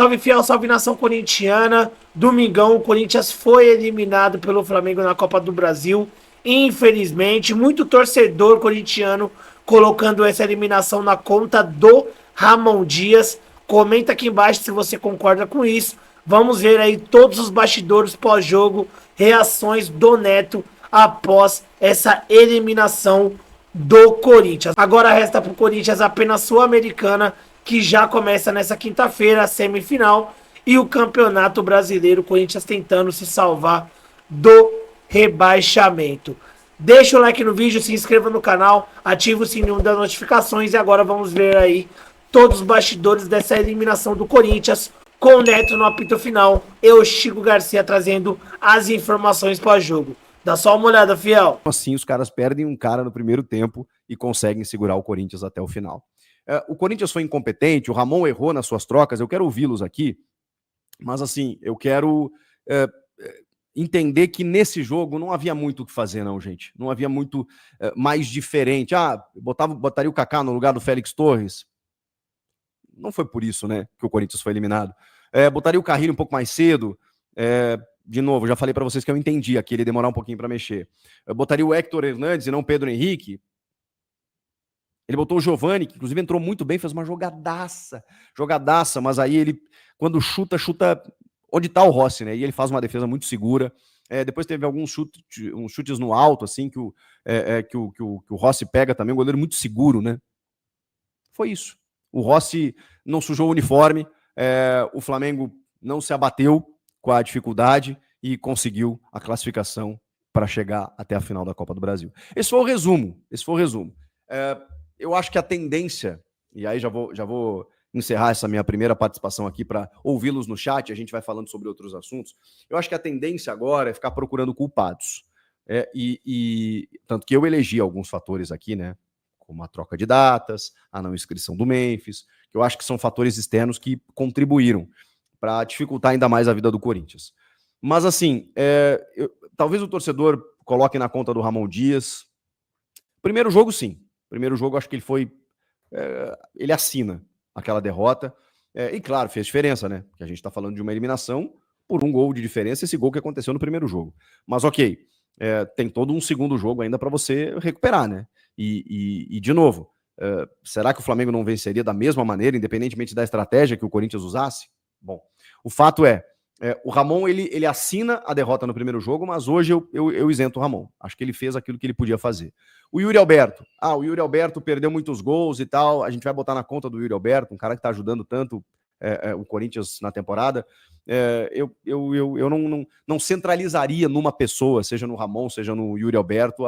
Salve fiel, salve nação corintiana. Domingão, o Corinthians foi eliminado pelo Flamengo na Copa do Brasil. Infelizmente, muito torcedor corintiano colocando essa eliminação na conta do Ramon Dias. Comenta aqui embaixo se você concorda com isso. Vamos ver aí todos os bastidores pós-jogo, reações do Neto após essa eliminação do Corinthians. Agora resta para o Corinthians apenas Sul-Americana, que já começa nessa quinta-feira, a semifinal, e o Campeonato Brasileiro, o Corinthians tentando se salvar do rebaixamento. Deixa o like no vídeo, se inscreva no canal, ativa o sininho das notificações e agora vamos ver aí todos os bastidores dessa eliminação do Corinthians, com o Neto no apito final, eu, Chico Garcia, trazendo as informações pós-jogo. Dá só uma olhada, fiel. Assim, os caras perdem um cara no primeiro tempo e conseguem segurar o Corinthians até o final. O Corinthians foi incompetente, o Ramon errou nas suas trocas, eu quero ouvi-los aqui, mas assim, eu quero entender que nesse jogo não havia muito o que fazer, não, gente. Não havia muito mais diferente. Botaria o Kaká no lugar do Félix Torres? Não foi por isso, né, que o Corinthians foi eliminado. Botaria o Carrilho um pouco mais cedo? De novo, já falei para vocês que eu entendi aqui, ele demorar um pouquinho para mexer. Eu botaria o Héctor Hernandes e não o Pedro Henrique? Ele botou o Giovani, que inclusive entrou muito bem, fez uma jogadaça, mas aí ele, quando chuta onde tá o Rossi, né? E ele faz uma defesa muito segura. Depois teve alguns chutes no alto, assim, que o Rossi pega também, um goleiro muito seguro, né? Foi isso. O Rossi não sujou o uniforme, o Flamengo não se abateu com a dificuldade e conseguiu a classificação para chegar até a final da Copa do Brasil. Esse foi o resumo. Eu acho que a tendência, e aí já vou encerrar essa minha primeira participação aqui para ouvi-los no chat, a gente vai falando sobre outros assuntos. Eu acho que a tendência agora é ficar procurando culpados. Tanto que eu elegi alguns fatores aqui, né? Como a troca de datas, a não inscrição do Memphis, que eu acho que são fatores externos que contribuíram para dificultar ainda mais a vida do Corinthians. Mas assim, talvez o torcedor coloque na conta do Ramon Dias. Primeiro jogo, sim. Primeiro jogo, acho que ele foi... ele assina aquela derrota. E claro, fez diferença, né? Porque a gente está falando de uma eliminação por um gol de diferença, esse gol que aconteceu no primeiro jogo. Mas ok, tem todo um segundo jogo ainda para você recuperar, né? E de novo, será que o Flamengo não venceria da mesma maneira, independentemente da estratégia que o Corinthians usasse? Bom, o fato o Ramon, ele assina a derrota no primeiro jogo, mas hoje eu isento o Ramon. Acho que ele fez aquilo que ele podia fazer. O Yuri Alberto. O Yuri Alberto perdeu muitos gols e tal. A gente vai botar na conta do Yuri Alberto, um cara que tá ajudando tanto o Corinthians na temporada. Eu não centralizaria numa pessoa, seja no Ramon, seja no Yuri Alberto,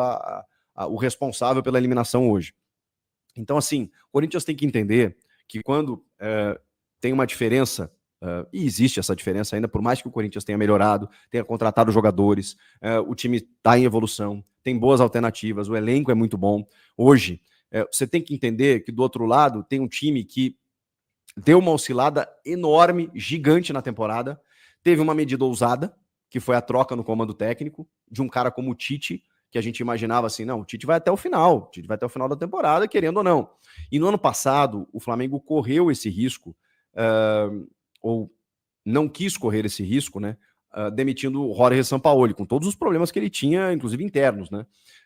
o responsável pela eliminação hoje. Então, assim, o Corinthians tem que entender que quando tem uma diferença, e existe essa diferença ainda, por mais que o Corinthians tenha melhorado, tenha contratado jogadores, o time está em evolução, tem boas alternativas, o elenco é muito bom. Hoje, você tem que entender que do outro lado tem um time que deu uma oscilada enorme, gigante na temporada, teve uma medida ousada, que foi a troca no comando técnico, de um cara como o Tite, que a gente imaginava assim, não, o Tite vai até o final, da temporada, querendo ou não. E no ano passado, o Flamengo correu esse risco, ou não quis correr esse risco, né, demitindo o Jorge Sampaoli, com todos os problemas que ele tinha, inclusive internos, né,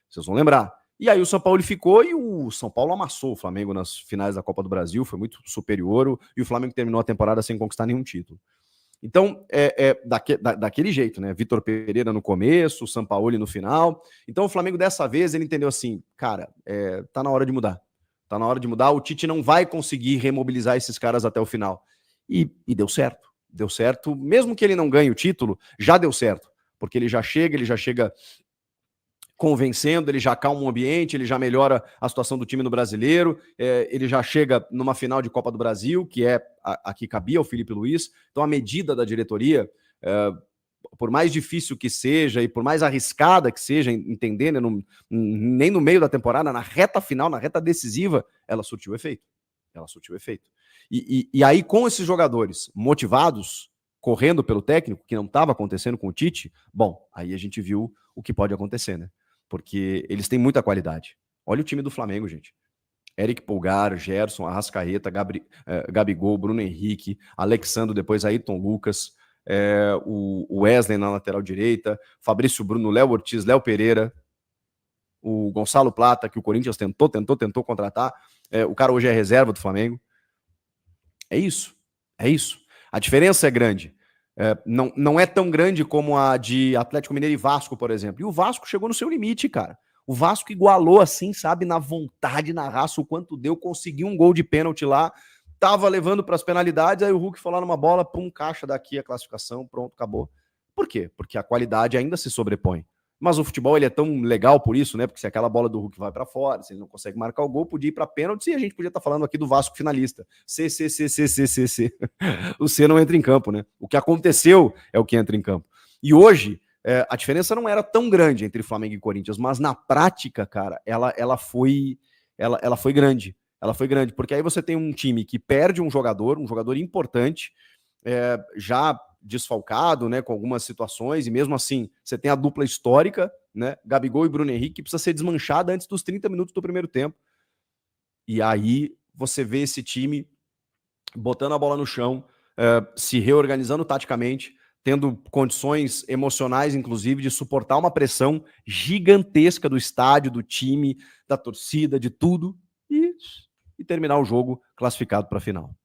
vocês vão lembrar. E aí o Sampaoli ficou e o São Paulo amassou o Flamengo nas finais da Copa do Brasil, foi muito superior, e o Flamengo terminou a temporada sem conquistar nenhum título. Então, daquele jeito, né, Vitor Pereira no começo, o Sampaoli no final. Então o Flamengo dessa vez, ele entendeu assim, cara, tá na hora de mudar. Tá na hora de mudar, o Tite não vai conseguir remobilizar esses caras até o final. E deu certo, mesmo que ele não ganhe o título, já deu certo, porque ele já chega convencendo, ele já calma o ambiente, ele já melhora a situação do time no Brasileiro, ele já chega numa final de Copa do Brasil, que é a que cabia ao Felipe Luiz. Então a medida da diretoria, por mais difícil que seja e por mais arriscada que seja entender, né, nem no meio da temporada, na reta final, na reta decisiva, ela surtiu efeito. E aí, com esses jogadores motivados, correndo pelo técnico, que não estava acontecendo com o Tite, bom, aí a gente viu o que pode acontecer, né? Porque eles têm muita qualidade. Olha o time do Flamengo, gente. Eric Pulgar, Gerson, Arrascaeta, Gabigol, Bruno Henrique, Alexandre, depois Ayrton Lucas, o Wesley na lateral direita, Fabrício Bruno, Léo Ortiz, Léo Pereira, o Gonçalo Plata, que o Corinthians tentou contratar, o cara hoje é reserva do Flamengo. É isso. A diferença é grande. Não é tão grande como a de Atlético Mineiro e Vasco, por exemplo. E o Vasco chegou no seu limite, cara. O Vasco igualou assim, sabe, na vontade, na raça, o quanto deu, conseguiu um gol de pênalti lá, tava levando para as penalidades, aí o Hulk foi lá numa bola, pum, caixa daqui a classificação, pronto, acabou. Por quê? Porque a qualidade ainda se sobrepõe. Mas o futebol ele é tão legal por isso, né? Porque se aquela bola do Hulk vai para fora, se ele não consegue marcar o gol, podia ir para pênalti, e a gente podia estar falando aqui do Vasco finalista. C. O C não entra em campo, né? O que aconteceu é o que entra em campo. E hoje, a diferença não era tão grande entre Flamengo e Corinthians, mas na prática, cara, ela foi grande. Ela foi grande, porque aí você tem um time que perde um jogador importante, já desfalcado, né, com algumas situações, e mesmo assim, você tem a dupla histórica, né, Gabigol e Bruno Henrique, que precisa ser desmanchada antes dos 30 minutos do primeiro tempo. E aí você vê esse time botando a bola no chão, se reorganizando taticamente, tendo condições emocionais, inclusive, de suportar uma pressão gigantesca do estádio, do time, da torcida, de tudo, e terminar o jogo classificado para a final.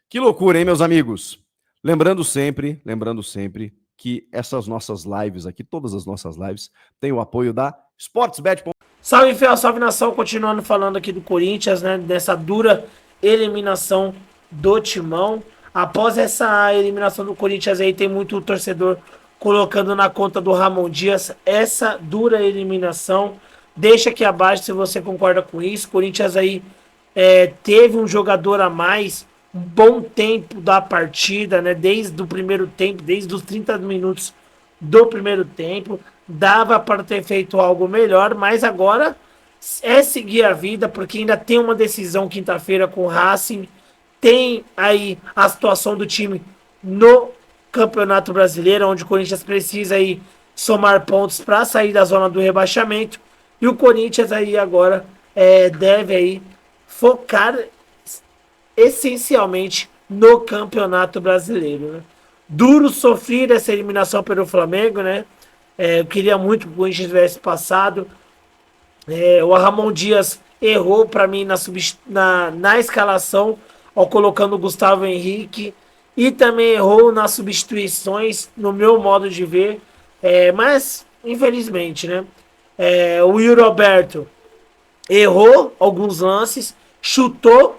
Que loucura, hein, meus amigos? Lembrando sempre que essas nossas lives aqui, todas as nossas lives, têm o apoio da Sportsbet. Salve, Fel, salve nação, continuando falando aqui do Corinthians, né, dessa dura eliminação do Timão. Após essa eliminação do Corinthians aí, tem muito torcedor colocando na conta do Ramon Dias essa dura eliminação. Deixa aqui abaixo se você concorda com isso. Corinthians aí teve um jogador a mais, um bom tempo da partida, né? Desde o primeiro tempo, desde os 30 minutos do primeiro tempo. Dava para ter feito algo melhor, mas agora é seguir a vida, porque ainda tem uma decisão quinta-feira com o Racing. Tem aí a situação do time no Campeonato Brasileiro, onde o Corinthians precisa aí somar pontos para sair da zona do rebaixamento. E o Corinthians aí agora deve aí focar essencialmente no Campeonato Brasileiro, né? Duro sofrer essa eliminação pelo Flamengo, né? Eu queria muito que o Corinthians tivesse passado. O Ramon Dias errou para mim na escalação, ao colocando o Gustavo Henrique, e também errou nas substituições, no meu modo de ver. Mas, infelizmente, né? O Yuri Alberto errou alguns lances, chutou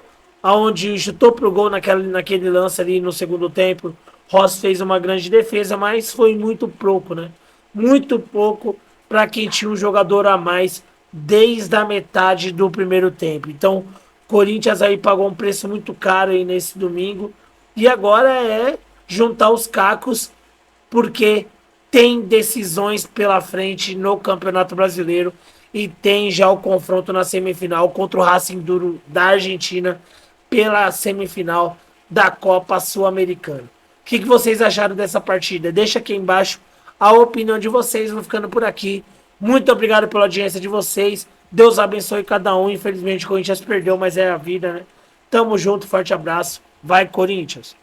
pro gol naquele lance ali no segundo tempo. Rossi fez uma grande defesa, mas foi muito pouco, né? Muito pouco para quem tinha um jogador a mais desde a metade do primeiro tempo. Então, Corinthians aí pagou um preço muito caro aí nesse domingo. E agora é juntar os cacos, porque tem decisões pela frente no Campeonato Brasileiro e tem já o confronto na semifinal contra o Racing Duro da Argentina pela semifinal da Copa Sul-Americana. O que vocês acharam dessa partida? Deixa aqui embaixo a opinião de vocês. Vou ficando por aqui. Muito obrigado pela audiência de vocês. Deus abençoe cada um. Infelizmente o Corinthians perdeu, mas é a vida, né? Tamo junto, forte abraço. Vai, Corinthians!